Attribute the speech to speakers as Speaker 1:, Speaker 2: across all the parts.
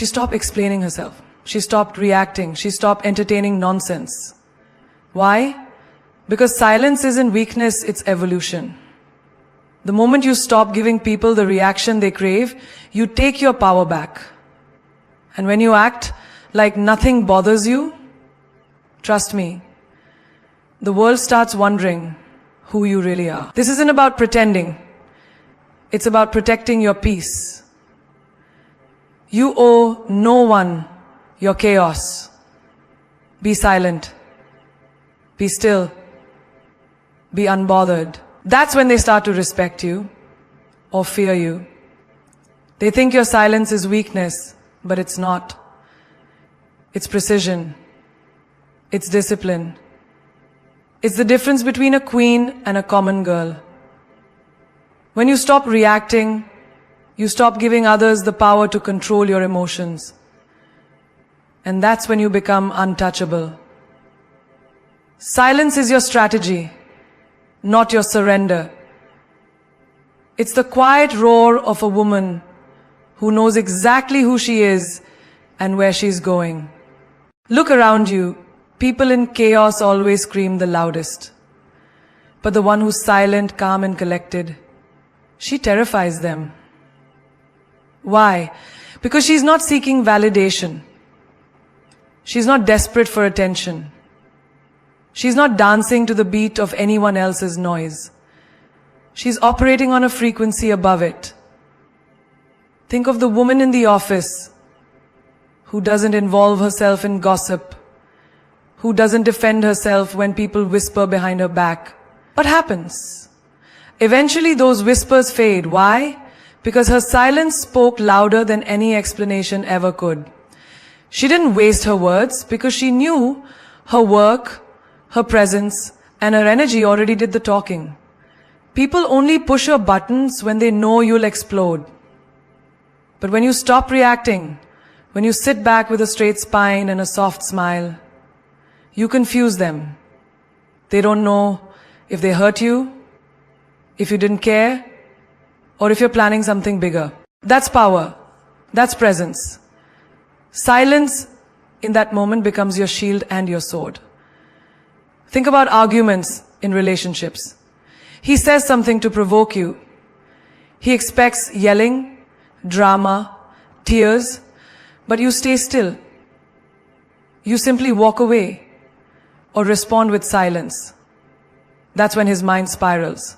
Speaker 1: She stopped explaining herself. She stopped reacting. She stopped entertaining nonsense. Why? Because silence isn't weakness, it's evolution. The moment you stop giving people the reaction they crave, you take your power back. And when you act like nothing bothers you, trust me, the world starts wondering who you really are. This isn't about pretending. It's about protecting your peace. You owe no one your chaos. Be silent. Be still. Be unbothered. That's when they start to respect you or fear you. They think your silence is weakness, but it's not. It's precision. It's discipline. It's the difference between a queen and a common girl. When you stop reacting, you stop giving others the power to control your emotions. And that's when you become untouchable. Silence is your strategy, not your surrender. It's the quiet roar of a woman who knows exactly who she is and where she's going. Look around you. People in chaos always scream the loudest. But the one who's silent, calm and collected, she terrifies them. Why? Because she's not seeking validation. She's not desperate for attention. She's not dancing to the beat of anyone else's noise. She's operating on a frequency above it. Think of the woman in the office who doesn't involve herself in gossip, who doesn't defend herself when people whisper behind her back. What happens? Eventually those whispers fade. Why? Because her silence spoke louder than any explanation ever could. She didn't waste her words because she knew her work, her presence, and her energy already did the talking. People only push your buttons when they know you'll explode. But when you stop reacting, when you sit back with a straight spine and a soft smile, you confuse them. They don't know if they hurt you, if you didn't care, or if you're planning something bigger. That's power. That's presence. Silence in that moment becomes your shield and your sword. Think about arguments in relationships. He says something to provoke you. He expects yelling, drama, tears, but you stay still. You simply walk away or respond with silence. That's when his mind spirals.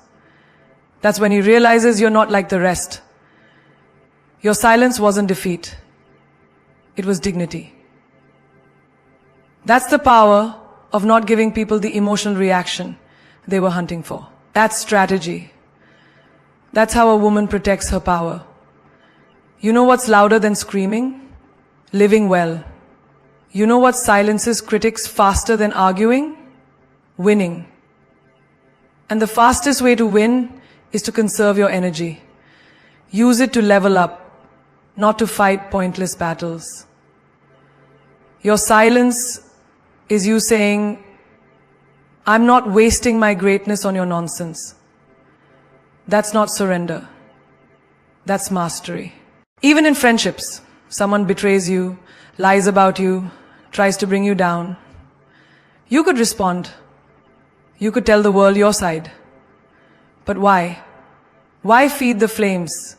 Speaker 1: That's when he realizes you're not like the rest. Your silence wasn't defeat. It was dignity. That's the power of not giving people the emotional reaction they were hunting for. That's strategy. That's how a woman protects her power. You know what's louder than screaming? Living well. You know what silences critics faster than arguing? Winning. And the fastest way to win is to conserve your energy. Use it to level up, not to fight pointless battles. Your silence is you saying, I'm not wasting my greatness on your nonsense. That's not surrender. That's mastery. Even in friendships, someone betrays you, lies about you, tries to bring you down. You could respond. You could tell the world your side. But why? Why feed the flames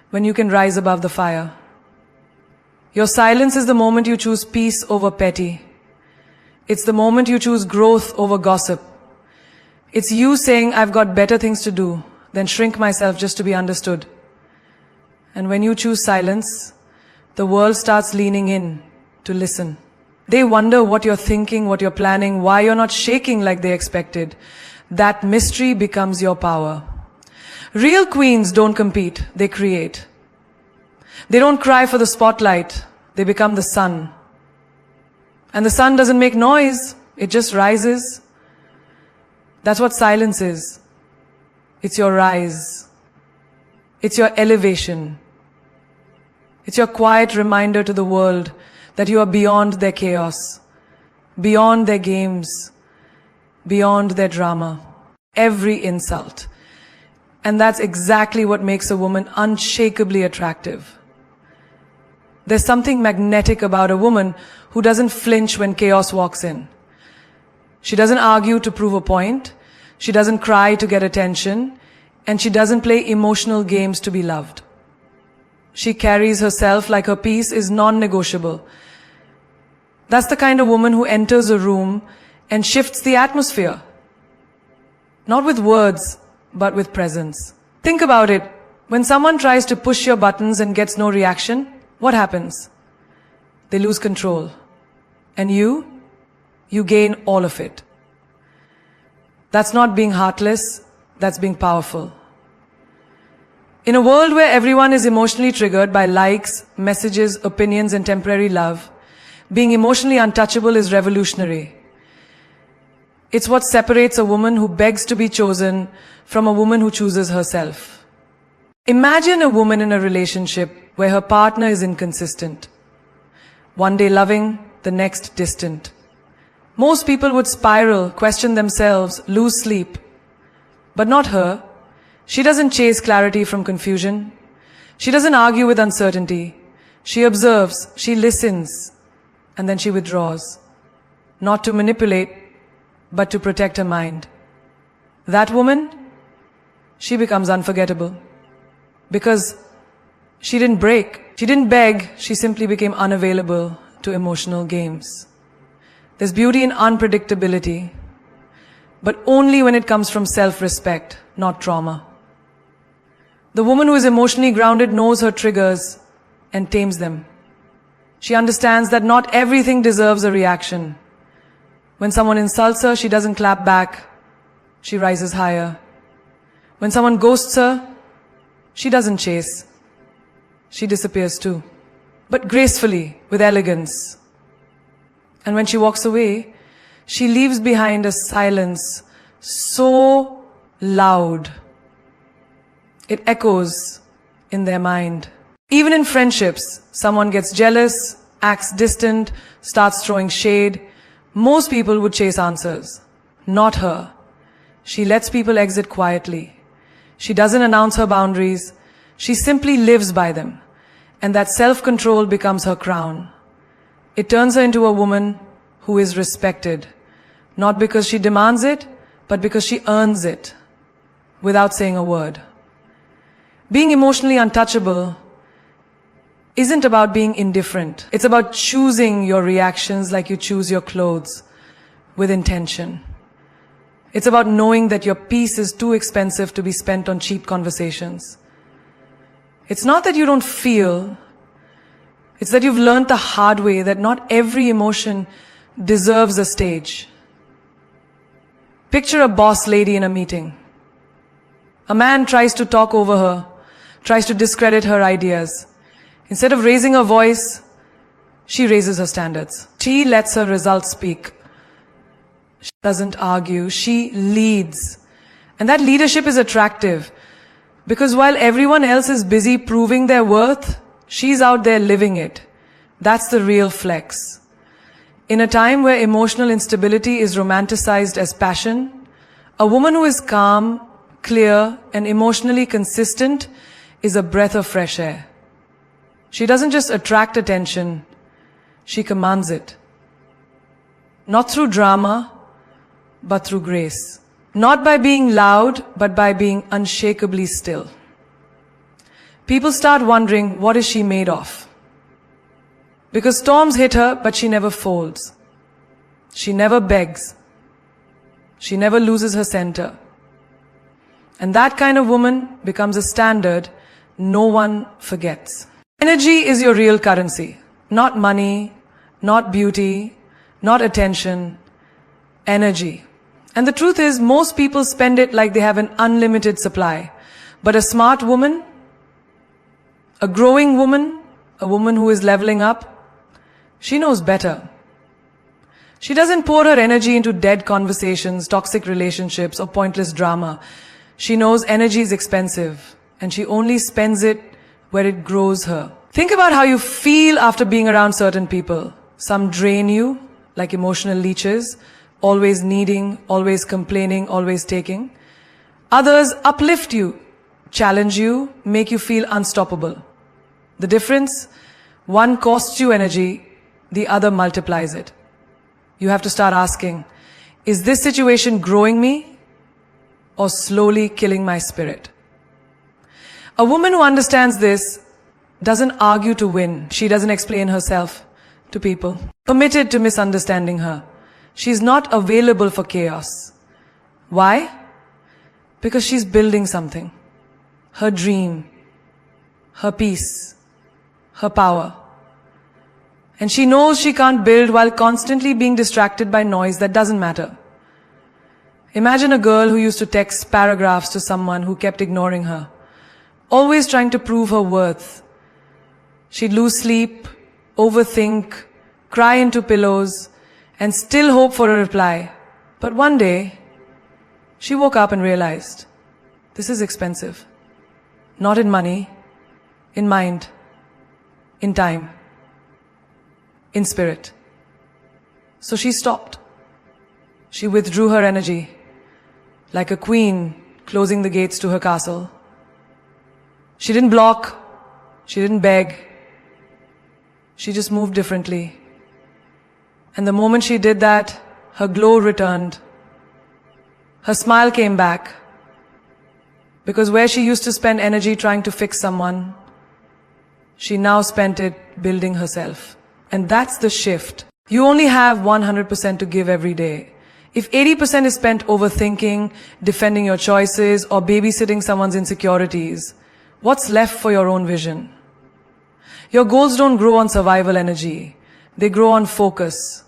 Speaker 1: when you can rise above the fire? Your silence is the moment you choose peace over petty. It's the moment you choose growth over gossip. It's you saying, I've got better things to do than shrink myself just to be understood. And when you choose silence, the world starts leaning in to listen. They wonder what you're thinking, what you're planning, why you're not shaking like they expected. That mystery becomes your power. Real queens don't compete, they create. They don't cry for the spotlight, they become the sun. And the sun doesn't make noise, it just rises. That's what silence is. It's your rise. It's your elevation. It's your quiet reminder to the world that you are beyond their chaos, beyond their games, beyond their drama, every insult. And that's exactly what makes a woman unshakably attractive. There's something magnetic about a woman who doesn't flinch when chaos walks in. She doesn't argue to prove a point. She doesn't cry to get attention. And she doesn't play emotional games to be loved. She carries herself like her peace is non-negotiable. That's the kind of woman who enters a room and shifts the atmosphere. Not with words, but with presence. Think about it. When someone tries to push your buttons and gets no reaction, what happens? They lose control. And you gain all of it. That's not being heartless, that's being powerful. In a world where everyone is emotionally triggered by likes, messages, opinions, and temporary love, being emotionally untouchable is revolutionary. It's what separates a woman who begs to be chosen from a woman who chooses herself. Imagine a woman in a relationship where her partner is inconsistent. One day loving, the next distant. Most people would spiral, question themselves, lose sleep. But not her. She doesn't chase clarity from confusion. She doesn't argue with uncertainty. She observes, she listens, and then she withdraws. Not to manipulate, but to protect her mind. That woman, she becomes unforgettable. Because she didn't break, she didn't beg, she simply became unavailable to emotional games. There's beauty in unpredictability, but only when it comes from self-respect, not trauma. The woman who is emotionally grounded knows her triggers and tames them. She understands that not everything deserves a reaction. When someone insults her, she doesn't clap back. She rises higher. When someone ghosts her, she doesn't chase. She disappears too. But gracefully, with elegance. And when she walks away, she leaves behind a silence so loud. It echoes in their mind. Even in friendships, someone gets jealous, acts distant, starts throwing shade. Most people would chase answers. Not her. She lets people exit quietly. She doesn't announce her boundaries. She simply lives by them. And that self-control becomes her crown. It turns her into a woman who is respected. Not because she demands it, but because she earns it. Without saying a word. Being emotionally untouchable isn't about being indifferent. It's about choosing your reactions like you choose your clothes, with intention. It's about knowing that your peace is too expensive to be spent on cheap conversations. It's not that you don't feel, it's that you've learned the hard way that not every emotion deserves a stage. Picture a boss lady in a meeting. A man tries to talk over her, tries to discredit her ideas. Instead of raising her voice, she raises her standards. She lets her results speak. She doesn't argue, she leads. And that leadership is attractive because while everyone else is busy proving their worth, she's out there living it. That's the real flex. In a time where emotional instability is romanticized as passion, a woman who is calm, clear, and emotionally consistent is a breath of fresh air. She doesn't just attract attention, she commands it. Not through drama, but through grace. Not by being loud, but by being unshakably still. People start wondering, what is she made of? Because storms hit her, but she never folds. She never begs. She never loses her center. And that kind of woman becomes a standard no one forgets. Energy is your real currency. Not money, not beauty, not attention. Energy. And the truth is, most people spend it like they have an unlimited supply. But a smart woman, a growing woman, a woman who is leveling up, she knows better. She doesn't pour her energy into dead conversations, toxic relationships, or pointless drama. She knows energy is expensive, and she only spends it where it grows her. Think about how you feel after being around certain people. Some drain you, like emotional leeches, always needing, always complaining, always taking. Others uplift you, challenge you, make you feel unstoppable. The difference? One costs you energy, the other multiplies it. You have to start asking, is this situation growing me or slowly killing my spirit? A woman who understands this doesn't argue to win. She doesn't explain herself to people, committed to misunderstanding her. She's not available for chaos. Why? Because she's building something. Her dream, her peace, her power. And she knows she can't build while constantly being distracted by noise that doesn't matter. Imagine a girl who used to text paragraphs to someone who kept ignoring her, always trying to prove her worth. She'd lose sleep, overthink, cry into pillows, and still hope for a reply. But one day, she woke up and realized, this is expensive. Not in money, in mind, in time, in spirit. So she stopped. She withdrew her energy, like a queen closing the gates to her castle. She didn't block, she didn't beg. She just moved differently. And the moment she did that, her glow returned. Her smile came back. Because where she used to spend energy trying to fix someone, she now spent it building herself. And that's the shift. You only have 100% to give every day. If 80% is spent overthinking, defending your choices, or babysitting someone's insecurities, what's left for your own vision? Your goals don't grow on survival energy. They grow on focus,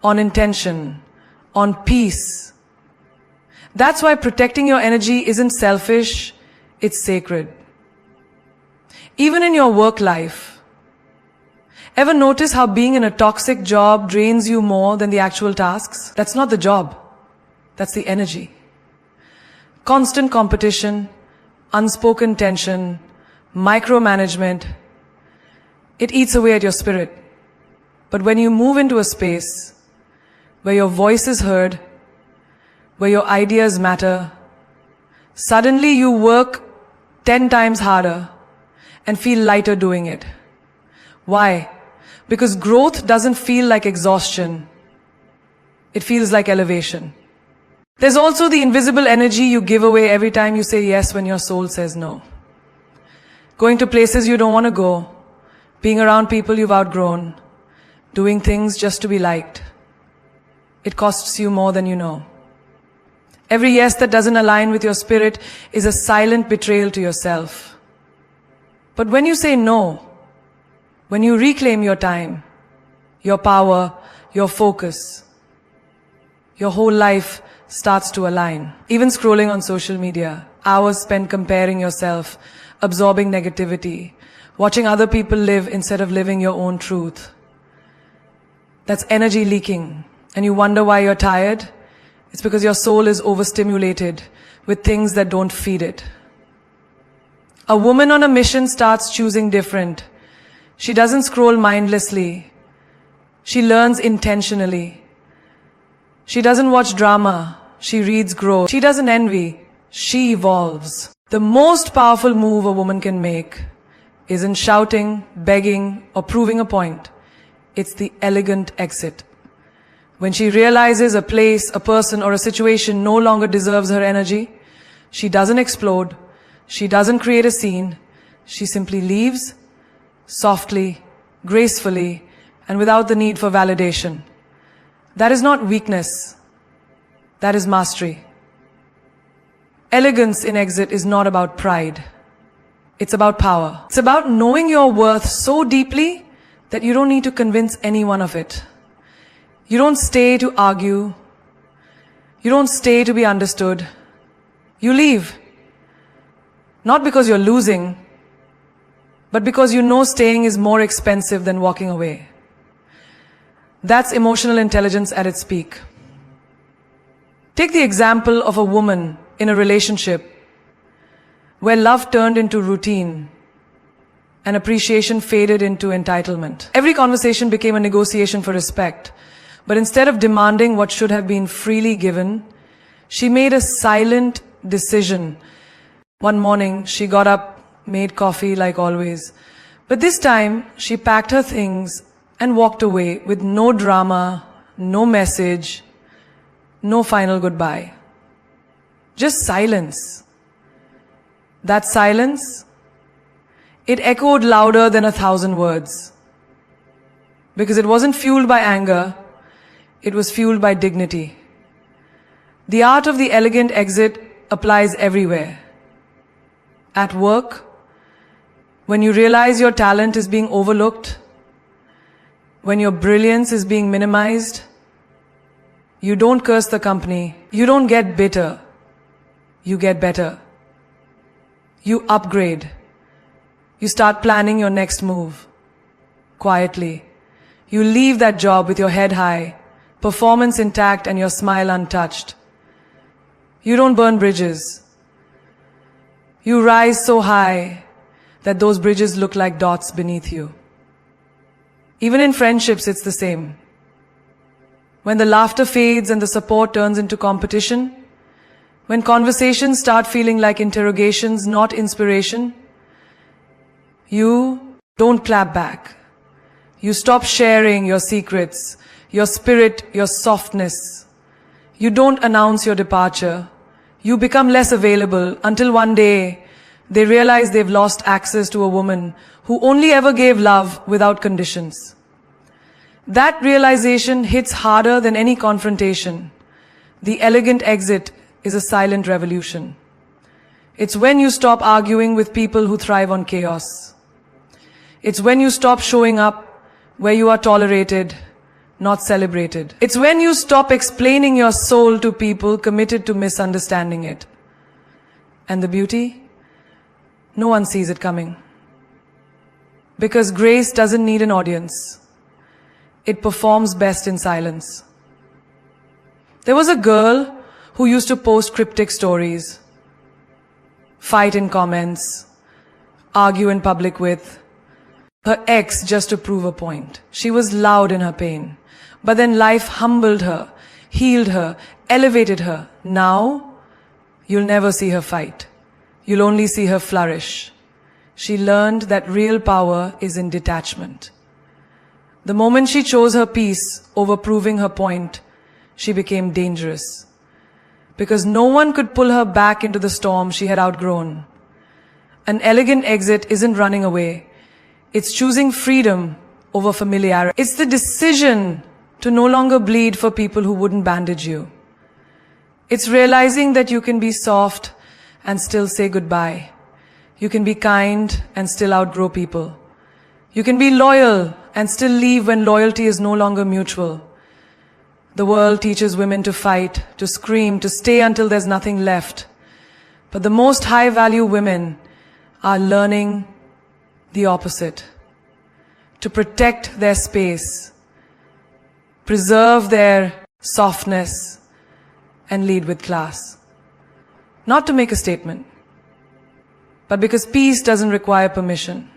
Speaker 1: on intention, on peace. That's why protecting your energy isn't selfish, it's sacred. Even in your work life, ever notice how being in a toxic job drains you more than the actual tasks? That's not the job, that's the energy. Constant competition, unspoken tension, micromanagement, it eats away at your spirit. But when you move into a space where your voice is heard, where your ideas matter, suddenly you work 10 times harder and feel lighter doing it. Why? Because growth doesn't feel like exhaustion. It feels like elevation. There's also the invisible energy you give away every time you say yes when your soul says no. Going to places you don't want to go, being around people you've outgrown, doing things just to be liked. It costs you more than you know. Every yes that doesn't align with your spirit is a silent betrayal to yourself. But when you say no, when you reclaim your time, your power, your focus, your whole life starts to align. Even scrolling on social media, hours spent comparing yourself, absorbing negativity, watching other people live instead of living your own truth. That's energy leaking, and you wonder why you're tired. It's because your soul is overstimulated with things that don't feed it. A woman on a mission starts choosing different. She doesn't scroll mindlessly. She learns intentionally. She doesn't watch drama. She reads growth. She doesn't envy. She evolves. The most powerful move a woman can make isn't shouting, begging, or proving a point. It's the elegant exit. When she realizes a place, a person, or a situation no longer deserves her energy, she doesn't explode, she doesn't create a scene, she simply leaves, softly, gracefully, and without the need for validation. That is not weakness, that is mastery. Elegance in exit is not about pride, it's about power. It's about knowing your worth so deeply that you don't need to convince anyone of it. You don't stay to argue. You don't stay to be understood. You leave. Not because you're losing, but because you know staying is more expensive than walking away. That's emotional intelligence at its peak. Take the example of a woman in a relationship where love turned into routine and appreciation faded into entitlement. Every conversation became a negotiation for respect. But instead of demanding what should have been freely given, she made a silent decision. One morning, she got up, made coffee like always, But this time, she packed her things and walked away with no drama, no message, no final goodbye. Just silence. That silence, it echoed louder than 1,000 words. Because it wasn't fueled by anger, it was fueled by dignity. The art of the elegant exit applies everywhere. At work, when you realize your talent is being overlooked, when your brilliance is being minimized, you don't curse the company, you don't get bitter, you get better. You upgrade. You start planning your next move. Quietly. You leave that job with your head high, performance intact and your smile untouched. You don't burn bridges. You rise so high that those bridges look like dots beneath you. Even in friendships, it's the same. When the laughter fades and the support turns into competition, when conversations start feeling like interrogations, not inspiration, you don't clap back. You stop sharing your secrets, your spirit, your softness. You don't announce your departure. You become less available until one day they realize they've lost access to a woman who only ever gave love without conditions. That realization hits harder than any confrontation. The elegant exit is a silent revolution. It's when you stop arguing with people who thrive on chaos. It's when you stop showing up where you are tolerated, not celebrated. It's when you stop explaining your soul to people committed to misunderstanding it. And the beauty? No one sees it coming. Because grace doesn't need an audience. It performs best in silence. There was a girl who used to post cryptic stories, fight in comments, argue in public with her ex just to prove a point. She was loud in her pain. But then life humbled her, healed her, elevated her. Now, you'll never see her fight. You'll only see her flourish. She learned that real power is in detachment. The moment she chose her peace over proving her point, she became dangerous. Because no one could pull her back into the storm she had outgrown. An elegant exit isn't running away. It's choosing freedom over familiarity. It's the decision to no longer bleed for people who wouldn't bandage you. It's realizing that you can be soft and still say goodbye. You can be kind and still outgrow people. You can be loyal and still leave when loyalty is no longer mutual. The world teaches women to fight, to scream, to stay until there's nothing left. But the most high-value women are learning the opposite. To protect their space, preserve their softness, and lead with class. Not to make a statement, but because peace doesn't require permission.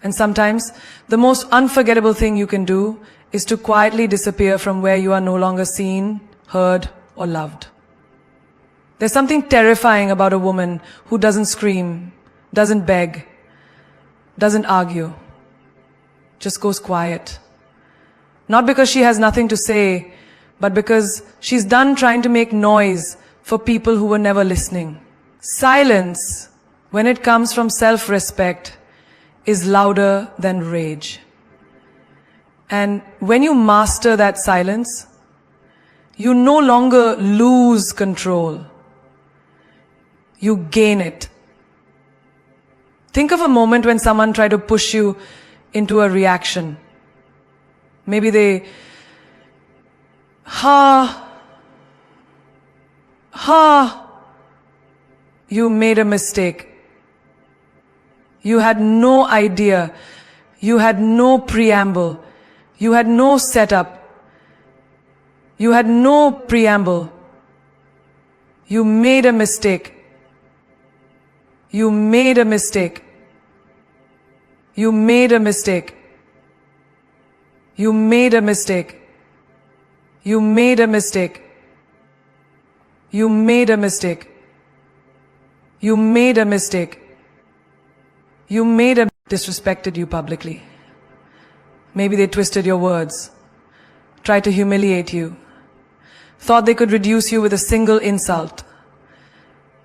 Speaker 1: And sometimes, the most unforgettable thing you can do is to quietly disappear from where you are no longer seen, heard, or loved. There's something terrifying about a woman who doesn't scream, doesn't beg, doesn't argue, just goes quiet. Not because she has nothing to say, but because she's done trying to make noise for people who were never listening. Silence, when it comes from self-respect, is louder than rage. And when you master that silence, you no longer lose control. You gain it. Think of a moment when someone tried to push you into a reaction. Maybe they, you made a mistake. You had no idea. You had no preamble. You had no setup. You had no preamble. You made a mistake. You made a mistake. You made a mistake. You made a mistake. You made a mistake. You made a mistake. You made a mistake. You made a disrespected you publicly. Maybe they twisted your words, tried to humiliate you, thought they could reduce you with a single insult.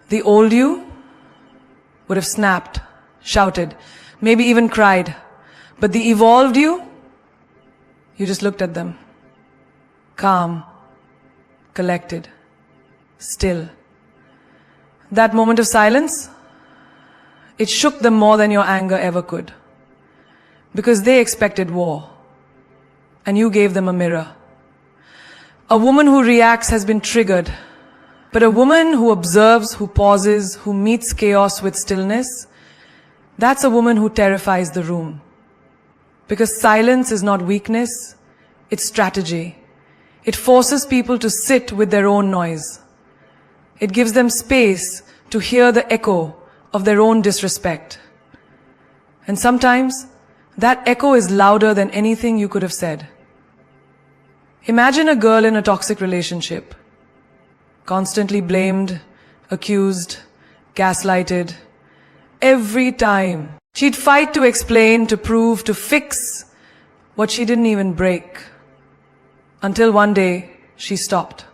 Speaker 1: The old you would have snapped, shouted, maybe even cried. But the evolved you just looked at them. Calm, collected, still. That moment of silence, it shook them more than your anger ever could. Because they expected war, and you gave them a mirror. A woman who reacts has been triggered, but a woman who observes, who pauses, who meets chaos with stillness, that's a woman who terrifies the room. Because silence is not weakness, it's strategy. It forces people to sit with their own noise. It gives them space to hear the echo of their own disrespect. And sometimes, that echo is louder than anything you could have said. Imagine a girl in a toxic relationship, constantly blamed, accused, gaslighted. Every time, she'd fight to explain, to prove, to fix what she didn't even break. Until one day, she stopped.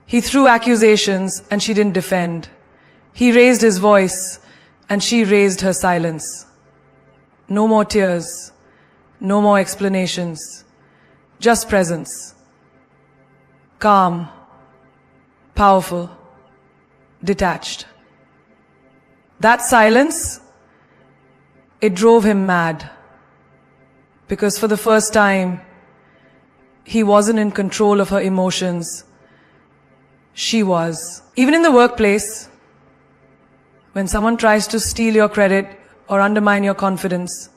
Speaker 1: He threw accusations and she didn't defend. He raised his voice and she raised her silence. No more tears, no more explanations, just presence. Calm, powerful, detached. That silence, it drove him mad. Because for the first time, he wasn't in control of her emotions. She was. Even in the workplace, when someone tries to steal your credit or undermine your confidence,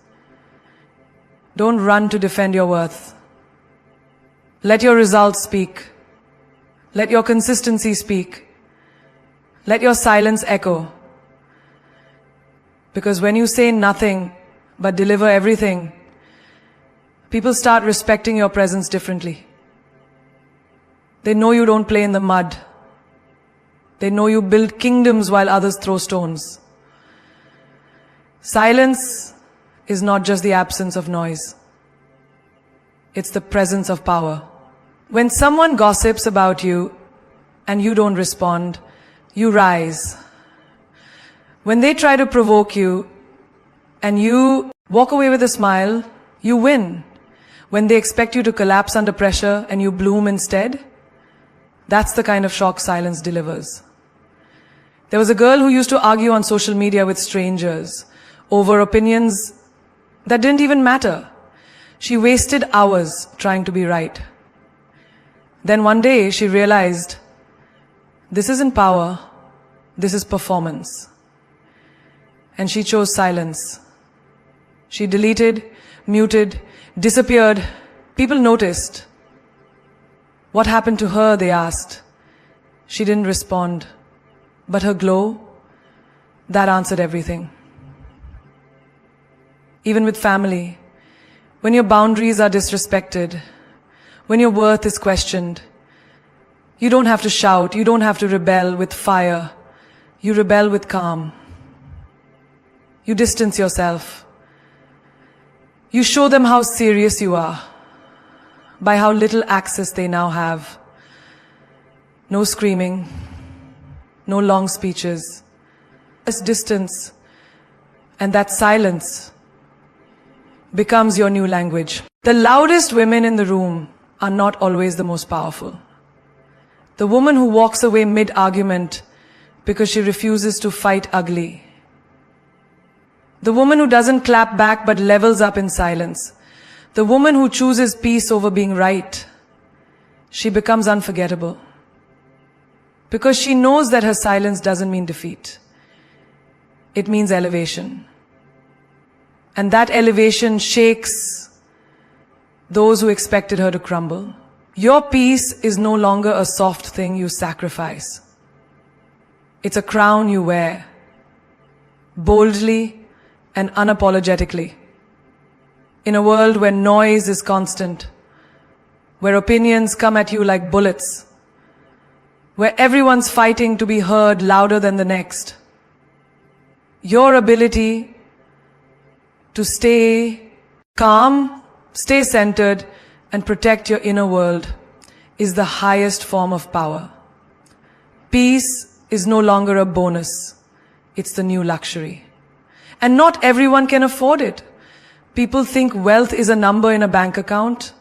Speaker 1: don't run to defend your worth. Let your results speak. Let your consistency speak. Let your silence echo. Because when you say nothing but deliver everything, people start respecting your presence differently. They know you don't play in the mud. They know you build kingdoms while others throw stones. Silence is not just the absence of noise. It's the presence of power. When someone gossips about you and you don't respond, you rise. When they try to provoke you and you walk away with a smile, you win. When they expect you to collapse under pressure and you bloom instead, that's the kind of shock silence delivers. There was a girl who used to argue on social media with strangers over opinions that didn't even matter. She wasted hours trying to be right. Then one day she realized, this isn't power, this is performance. And she chose silence. She deleted, muted, disappeared. People noticed. What happened to her, they asked. She didn't respond. But her glow, that answered everything. Even with family, when your boundaries are disrespected, when your worth is questioned, you don't have to shout, you don't have to rebel with fire. You rebel with calm. You distance yourself. You show them how serious you are by how little access they now have. No screaming, no long speeches, just distance, and that silence becomes your new language. The loudest women in the room are not always the most powerful. The woman who walks away mid-argument because she refuses to fight ugly. The woman who doesn't clap back but levels up in silence. The woman who chooses peace over being right. She becomes unforgettable. Because she knows that her silence doesn't mean defeat. It means elevation. And that elevation shakes those who expected her to crumble. Your peace is no longer a soft thing you sacrifice. It's a crown you wear, boldly and unapologetically. In a world where noise is constant, where opinions come at you like bullets, where everyone's fighting to be heard louder than the next, your ability to stay calm, stay centered, and protect your inner world is the highest form of power. Peace is no longer a bonus. It's the new luxury. And not everyone can afford it. People think wealth is a number in a bank account.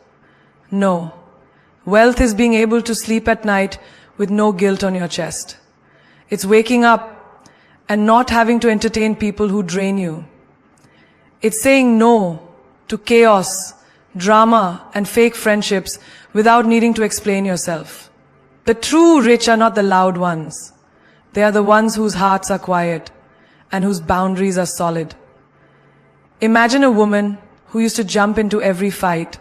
Speaker 1: No. Wealth is being able to sleep at night with no guilt on your chest. It's waking up and not having to entertain people who drain you. It's saying no to chaos, drama, and fake friendships without needing to explain yourself. The true rich are not the loud ones. They are the ones whose hearts are quiet and whose boundaries are solid. Imagine a woman who used to jump into every fight,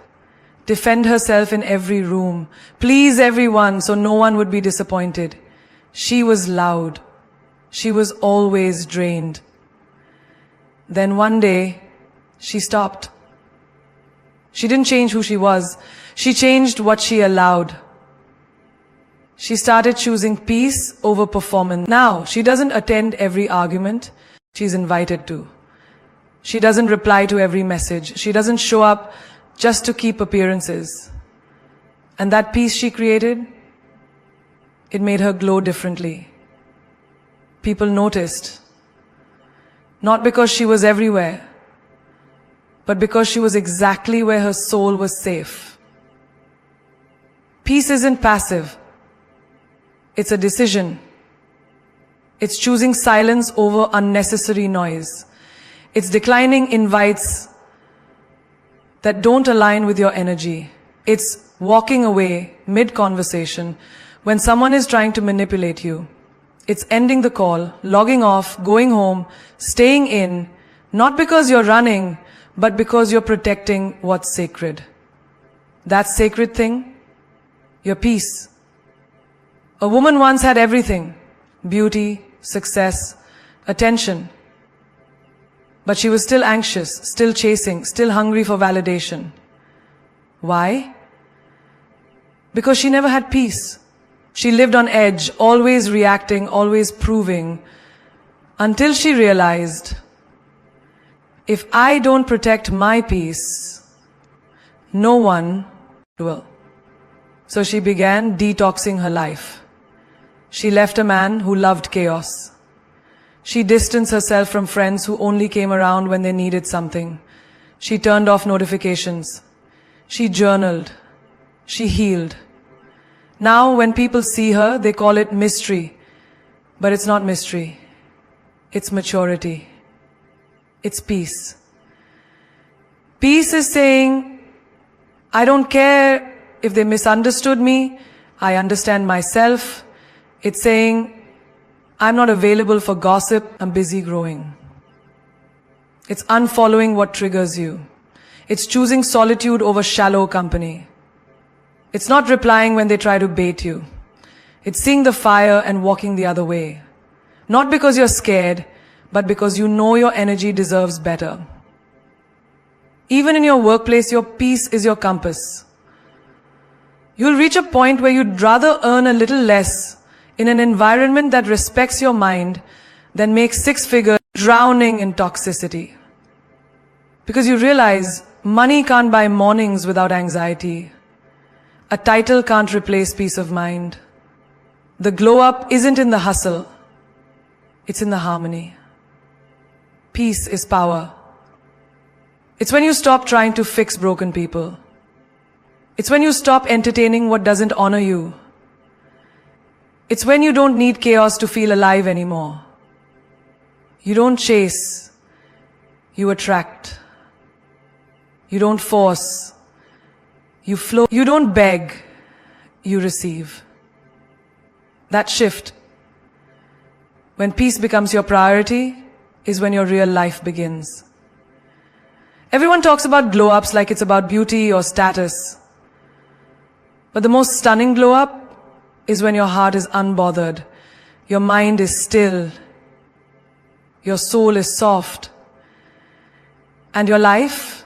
Speaker 1: defend herself in every room, please everyone so no one would be disappointed. She was loud. She was always drained. Then one day, she stopped. She didn't change who she was. She changed what she allowed. She started choosing peace over performance. Now, she doesn't attend every argument she's invited to. She doesn't reply to every message. She doesn't show up just to keep appearances. And that peace she created, it made her glow differently. People noticed. Not because she was everywhere, but because she was exactly where her soul was safe. Peace isn't passive. It's a decision. It's choosing silence over unnecessary noise. It's declining invites that don't align with your energy. It's walking away mid-conversation when someone is trying to manipulate you. It's ending the call, logging off, going home, staying in, not because you're running, but because you're protecting what's sacred. That sacred thing, your peace. A woman once had everything: beauty, success, attention. But she was still anxious, still chasing, still hungry for validation. Why? Because she never had peace. She lived on edge, always reacting, always proving, until she realized, if I don't protect my peace, no one will. So she began detoxing her life. She left a man who loved chaos. She distanced herself from friends who only came around when they needed something. She turned off notifications. She journaled. She healed. Now when people see her, they call it mystery. But it's not mystery. It's maturity. It's peace. Peace is saying, I don't care if they misunderstood me. I understand myself. It's saying, I'm not available for gossip. I'm busy growing. It's unfollowing what triggers you. It's choosing solitude over shallow company. It's not replying when they try to bait you. It's seeing the fire and walking the other way. Not because you're scared, but because you know your energy deserves better. Even in your workplace, your peace is your compass. You'll reach a point where you'd rather earn a little less in an environment that respects your mind than make 6 figures drowning in toxicity. Because you realize money can't buy mornings without anxiety. A title can't replace peace of mind. The glow up isn't in the hustle. It's in the harmony. Peace is power. It's when you stop trying to fix broken people. It's when you stop entertaining what doesn't honor you. It's when you don't need chaos to feel alive anymore. You don't chase. You attract. You don't force. You flow. You don't beg. You receive. That shift, when peace becomes your priority, is when your real life begins. Everyone talks about glow-ups like it's about beauty or status. But the most stunning glow-up is when your heart is unbothered, your mind is still, your soul is soft, and your life,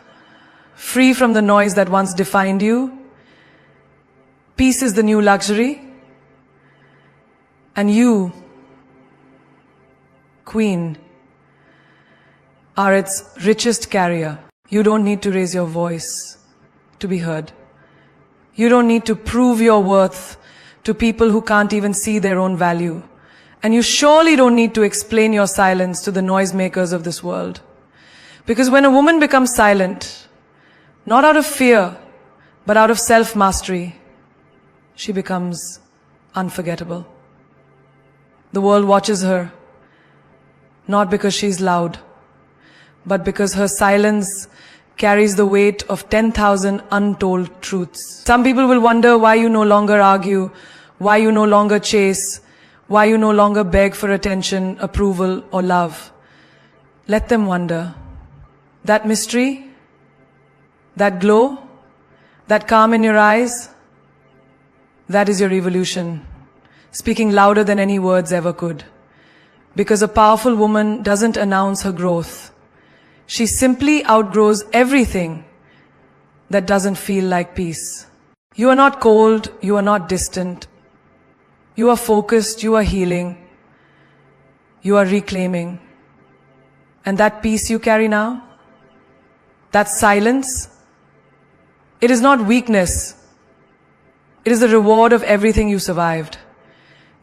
Speaker 1: free from the noise that once defined you. Peace is the new luxury, and you, Queen, are its richest carrier. You don't need to raise your voice to be heard. You don't need to prove your worth to people who can't even see their own value. And you surely don't need to explain your silence to the noisemakers of this world. Because when a woman becomes silent, not out of fear, but out of self-mastery, she becomes unforgettable. The world watches her, not because she's loud, but because her silence carries the weight of 10,000 untold truths. Some people will wonder why you no longer argue, why you no longer chase, why you no longer beg for attention, approval, or love. Let them wonder. That mystery, that glow, that calm in your eyes, that is your evolution, speaking louder than any words ever could. Because a powerful woman doesn't announce her growth. She simply outgrows everything that doesn't feel like peace. You are not cold, you are not distant. You are focused, you are healing. You are reclaiming. And that peace you carry now, that silence, it is not weakness. It is the reward of everything you survived.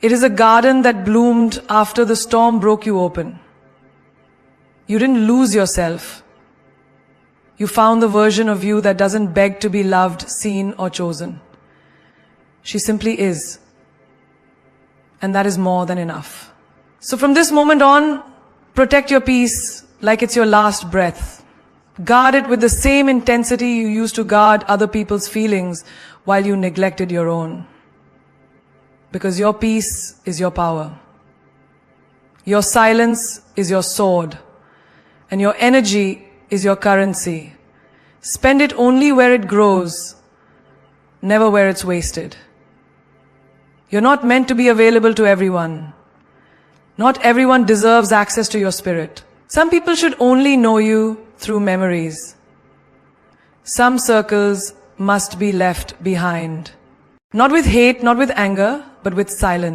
Speaker 1: It is a garden that bloomed after the storm broke you open. You didn't lose yourself. You found the version of you that doesn't beg to be loved, seen, or chosen. She simply is. And that is more than enough. So from this moment on, protect your peace like it's your last breath. Guard it with the same intensity you used to guard other people's feelings while you neglected your own. Because your peace is your power. Your silence is your sword. And your energy is your currency. Spend it only where it grows, never where it's wasted. You're not meant to be available to everyone. Not everyone deserves access to your spirit. Some people should only know you through memories. Some circles must be left behind. Not with hate, not with anger, but with silence.